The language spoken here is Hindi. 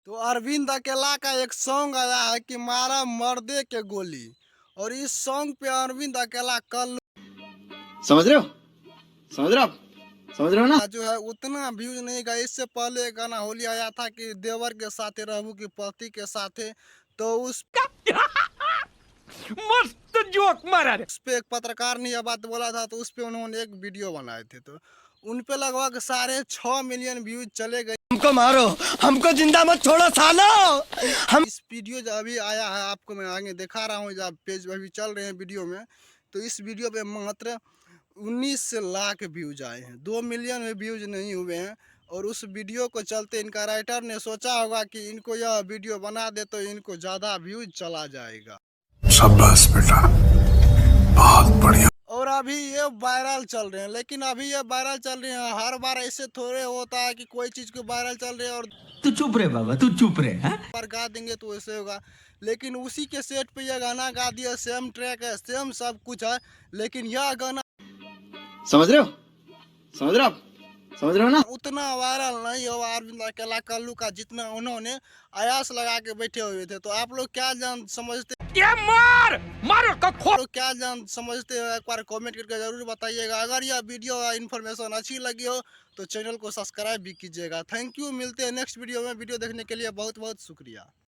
तो अरविंद अकेला का एक सॉन्ग आया है कि मारा मर्दे के गोली। और इस सॉन्ग पे अरविंद अकेला कल समझ रहे हो? समझ रहे हो आप? समझ रहे हो ना? जो है उतना व्यूज नहीं गया। इससे पहले एक गाना होली आया था कि देवर के साथ रहू की पति के साथ, तो उस मस्त जोक मारा रे। पे एक पत्रकार ने यह बात बोला था, तो उस पे उन्होंने एक वीडियो बनाए थे, तो उन पे लगभग 6.5 मिलियन व्यूज चले गए। हमको मारो, हमको जिंदा मत छोड़ो सालो। हम इस वीडियो जो अभी आया है आपको मैं आगे दिखा रहा हूँ, जब पेज अभी चल रहे हैं वीडियो में, तो इस वीडियो पे मात्र 19 लाख व्यूज आए हैं, 2 मिलियन में व्यूज नहीं हुए हैं। और उस वीडियो को चलते इनका राइटर ने सोचा होगा कि इनको यह वीडियो बना दे तो इनको ज़्यादा व्यूज चला जाएगा। शाबाश बेटा, बहुत बढ़िया। और अभी ये वायरल चल रहे हैं, लेकिन अभी ये वायरल चल रहे हैं, हर बार ऐसे थोड़े होता है कि कोई चीज़ को वायरल चल रही है और तू चुप रहे बाबा, तू चुप रहे हैं। पर गा देंगे तो ऐसे होगा। लेकिन उसी के सेट पे यह गाना गा दिया, सेम ट्रैक है, सेम सब कुछ है, लेकिन यह गाना समझ रहे हो? समझ रहे हो आप? समझ रहे हो ना? उतना वायरल नहीं हुआ अरविंद अकेला कल्लू का जितना उन्होंने आयास लगा के बैठे हुए थे। तो आप लोग क्या जान समझते ये मार मारो का खो। लोग क्या जान समझते हो, एक बार कमेंट करके जरूर बताइएगा। अगर यह वीडियो इन्फॉर्मेशन अच्छी लगी हो तो चैनल को सब्सक्राइब भी कीजिएगा। थैंक यू, मिलते हैं नेक्स्ट वीडियो में। वीडियो देखने के लिए बहुत बहुत शुक्रिया।